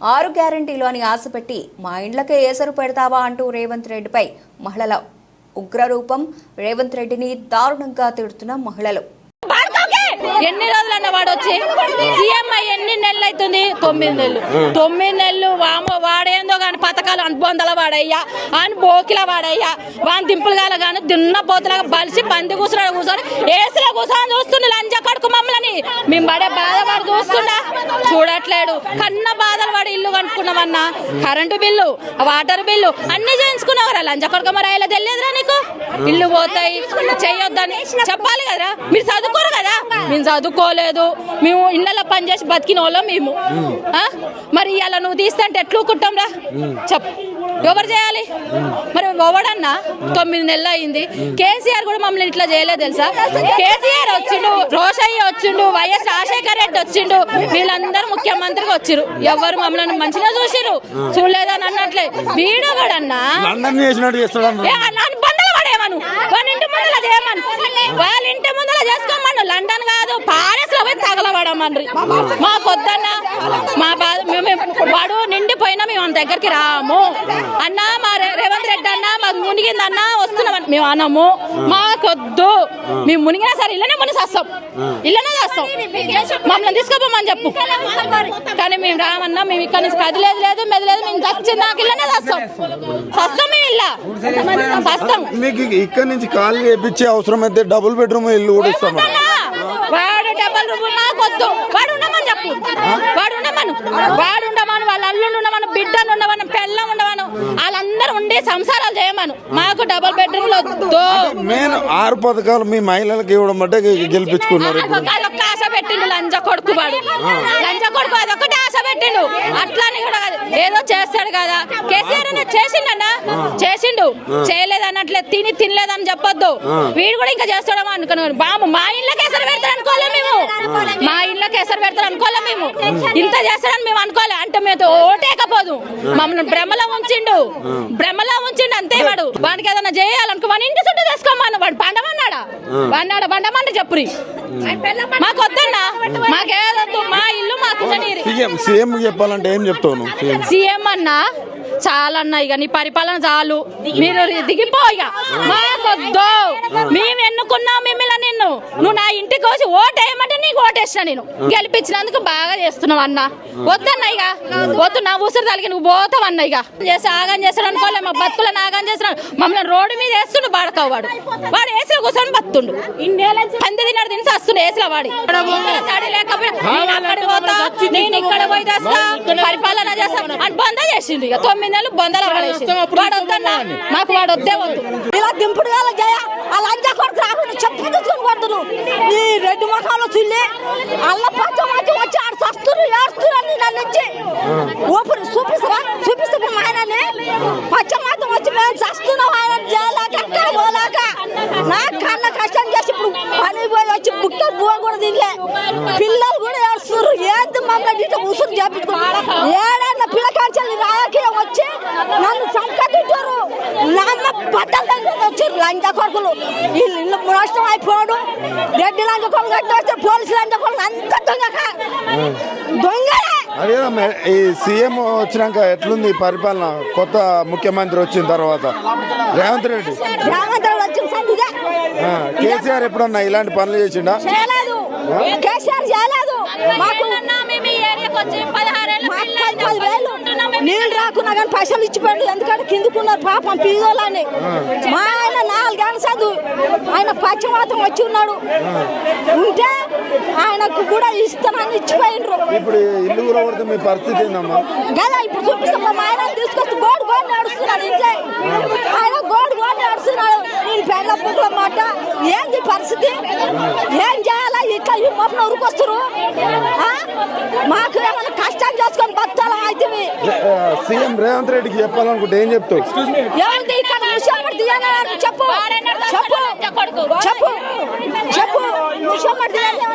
6 గ్యారెంటీలు అని ఆశపెట్టి మా ఇండ్లకే ఏసరు పెడతావా అంటూ రేవంత్ రెడ్డిపై మహిళల ఉగ్రరూపం. రేవంత్ రెడ్డిని దారుణంగా తిడుతున్న మహిళలు. ఎన్ని రోజులన్న వాడు వచ్చి సీఎం ఎన్ని నెలలు అవుతుంది? 9 నెలలు. 9 నెలలు వామో వాడేందో కానీ పథకాలు అనుబంధాల వాడయ్యా, అని బోకిలా వాడయ్యా, వాని దింపులు కాల కానీ దున్న పోతులాగా బలిసి పంది కూర్చొని ఏసులో కూర్చొని చూస్తుండే లంజ కడుకు మమ్మల్ని. మేము పడే బాధ వాడు చూస్తుండా చూడట్లేడు. కన్న బాధలు వాడు ఇల్లు కనుక్కున్నామన్నా, కరెంటు బిల్లు, వాటర్ బిల్లు అన్ని చేయించుకున్నావురా లంజ కొడుకు. మరి ఇలా తెలియదురా నీకు? ఇల్లు పోతాయి చెయ్యొద్దని చెప్పాలి కదరా. మీరు చదువుకోరు కదా? మేము చదువుకోలేదు, మేము ఇళ్ళలో పనిచేసి బతికిన వాళ్ళం మేము. మరి ఇలా నువ్వు తీస్తే అంటే ఎట్లు కుట్టాం రా చెప్పు, ఎవరు చేయాలి? మరి ఎవడన్నా 9 నెలలు అయింది. కేసీఆర్ కూడా మమ్మల్ని ఇట్లా చేయలేదు తెలుసా? కేసీఆర్ వచ్చిండు, రోషయ్య వచ్చిండు, వైఎస్ రాజశేఖర రెడ్డి వచ్చిండు, వీళ్ళందరూ ముఖ్యమంత్రిగా వచ్చిరు. ఎవరు మమ్మల్ని మంచిగా చూసిరు? చూడలేదని అన్నట్లే. వీడు కూడా అన్నా బంధలు పడేమను, వాళ్ళ ఇంటి ముందర చేయమను, వాళ్ళ ఇంటి ముందర చేసుకోమను. లండన్ కాదు పారిస్ లో పోయి తగలబడమని మా పొద్దున్న మా వాడు నిండిపోయినా మేము అంత దగ్గరికి రాము అన్నా. మా రేవంత్ రెడ్డి అన్న మాకు మునిగిందన్నా వస్తున్నాం మేము అనము. మాకొద్దు, మేము మునిగినా సరే ఇళ్ళనే మునిసేస్తాం, ఇళ్ళనే చేస్తాం, మమ్మల్ని తీసుకోపోమని చెప్పు. కానీ మేము రామన్నా, మేము ఇక్కడ నుంచి కదిలేదు లేదు మెదలేదు, మేము చచ్చింది నాకు ఇళ్ళనే చేస్తాం, సస్తాం మేము ఇల్లా సస్తాం. మీకు ఇక్కడ నుంచి ఖాళీ చేయించే అవసరం అయితే డబుల్ బెడ్రూమ్ ఇల్లు కూడా ఇస్తాం. వాడు డబల్ రూమ్ నాకొద్దు, వాడు ఉండమని చెప్పు, వాడు ఉండమను, వాడు ఉండమను, వాళ్ళ అల్లుండి ఉండమను, బిడ్డను ఉండమను, పెళ్ళం ఉండమను, వాళ్ళందరూ ఉండి సంసారాలు చేయమను. మాకు డబుల్ బెడ్రూమ్ వద్దు. మెయిన్ 6 పథకాలు మీ మహిళలకు ఇవ్వడం అంటే గెలిపించుకున్నారు. అదొక ఆశ పెట్టిండు లంజ కొడుకు, వాడు లంజ కొడుకు అదొకటి ఆశ పెట్టిండు. అట్లాని కూడా ఏదో చేస్తాడు కదా. కేసీఆర్ అన్న చేసిండన్నా, చేసిండు, చేయలేదన్నట్లే, తినలేదని చెప్పొద్దు. వీడు కూడా ఇంకా చేస్తాడేమో అనుకున్నాను. బాబు మా ఇళ్ళకి ఎసరు పెడతాడు అనుకోలే మేము, మా ఇళ్ళకి ఎసరు పెడతాడు అనుకోలే మేము, ఇంత చేస్తాడని మేము అనుకోలే. అంటే మేము ఓటేకపోదు, మమ్మల్ని భ్రమలో ఉంచిండు, భ్రమలో ఉంచిండు అంతే. వాడు వాడికి ఏదైనా చేయాలనుకో వాడి ఇంటి చుట్టూ చేసుకోమన్నా, వాడు బండమన్నాడా, బండమంటే చెప్పురి. మాకు వద్దన్నా, మాకేదొద్దు, మా ఇల్లు మాకు. సీఎం చెప్పాలంటే ఏం చెప్తావు? సీఎం అన్నా చాలన్నా, ఇక నీ పరిపాలన చాలు, మీరు దిగిపో. ఇక మాకొద్దు, మేము ఎన్నుకున్నావు మిమ్మల్ని, నిన్ను నువ్వు నా ఇంటికి వచ్చి ఓటేయమంటే నీకు ఓటేసిన, నేను గెలిపించినందుకు బాగా చేస్తున్నావు అన్న. వద్దన్నా, ఇక వద్దు, నా ఉసురు తలిగి నువ్వు పోతావు అన్న. ఇక చేసి ఆగం చేస్తాడు అనుకోలే, మా బతుకులను ఆగం చేస్తున్నాడు, మమ్మల్ని రోడ్డు మీద వేస్తుండు బాడకావు. వాడు ఏసులో కూర్చొని బతుండు, పంది తిన్నాడు, తిని వస్తుండే ఏసులో వాడి తడి లేకపోయినా నేను ఇక్కడ పోయి చేస్తా, పరిపాలన చేస్తా అని బంద చేసిండు. ఇక 9 నెలలు బందల వాడేసి వాడు వద్దన్నా, మాకు వాడు వద్దే వద్దు. ఇలా దింపుడు కాల జయ ఆ లంచ కొడుకు రాకుండా చెప్పు తీసుకొని కొడుతురు. ఈ రెడ్డి ముఖాలు చూసి అల్ల పచ్చ వచ్చి ఆడు సస్తురు ఏడుస్తున్నారు. నన్ను వచ్చి ఊపిరి చూపిస్తే మా ఆయనని పచ్చ మాత్రం వచ్చి మేము చస్తున్నాం. ఆయన చేయలేక ఎక్కడ పోలేక నా కన్న కష్టం చేసి ఇప్పుడు పని పోయి వచ్చి బుక్క బువ కూడా తినలే. పిల్లలు కూడా ఏడుస్తున్నారు. ఏంది మమ్మల్ని ఇట్లా ఉసురు చేపించుకున్నారు. ఏడన్నా పిల్లకాంచెల్ని రాజకీయం వచ్చి నన్ను సంకటించారు. నాన్న బట్టల దగ్గర వచ్చారు లంచ కొడుకులు. వీళ్ళు ఇల్లు నష్టం అయిపోయాడు. రెడ్డి లంచ కొడుకు కట్టి వచ్చారు, పోలీసు లంచ కొడుకు అంత దొంగలే. అదే ఈ సీఎం వచ్చినాక ఎట్లుంది పరిపాలన? కొత్త ముఖ్యమంత్రి వచ్చిన తర్వాత రేవంత్ రెడ్డి వచ్చిన సందిదే. కేసీఆర్ ఎప్పుడన్నా ఇలాంటి పనులు చేసిండా? చేయలేదు, కేసీఆర్ చేయలేదు. మాకు నీళ్ళు రాకున్నా కానీ పైసలు ఇచ్చిపోయాడు. ఎందుకంటే కిందుకున్నారు పాపం పీదోళ్ళని. మా ఆయన 4 ఏళ్ళ చదువు, ఆయన పశ్చిమాతం వచ్చి ఉన్నాడు. ఉంటే ఆయనకు కూడా ఇస్తానని ఇచ్చిపోయిండ్రు. ఇప్పుడు ఇల్లు కూడా పడితే మీ పరిస్థితి ఏందమ్మా? కదా ఇప్పుడు చూపిస్తాం. మా ఆయన తీసుకొస్తే గోడు నడుస్తున్నాడు ఇంట్లో. ఆయన గోడు నడుస్తున్నాడు. నేను పెళ్ళ బుక్కుల మాట ఏంది పరిస్థితి? ఏం చేయాలా? ఇట్లా ఈ మొప్పలు ఉరికొస్తారు. మాకు ఏమైనా కష్టం చేసుకొని బతాలం అయితే సీఎం రేవంత్ రెడ్డికి చెప్పాలనుకుంటే ఏం చెప్తావు? ఏముంది ఇక్కడ ముఖ్యమంత్రి చెప్పు చెప్పు చెప్పు చెప్పు ముఖ్యమంత్రి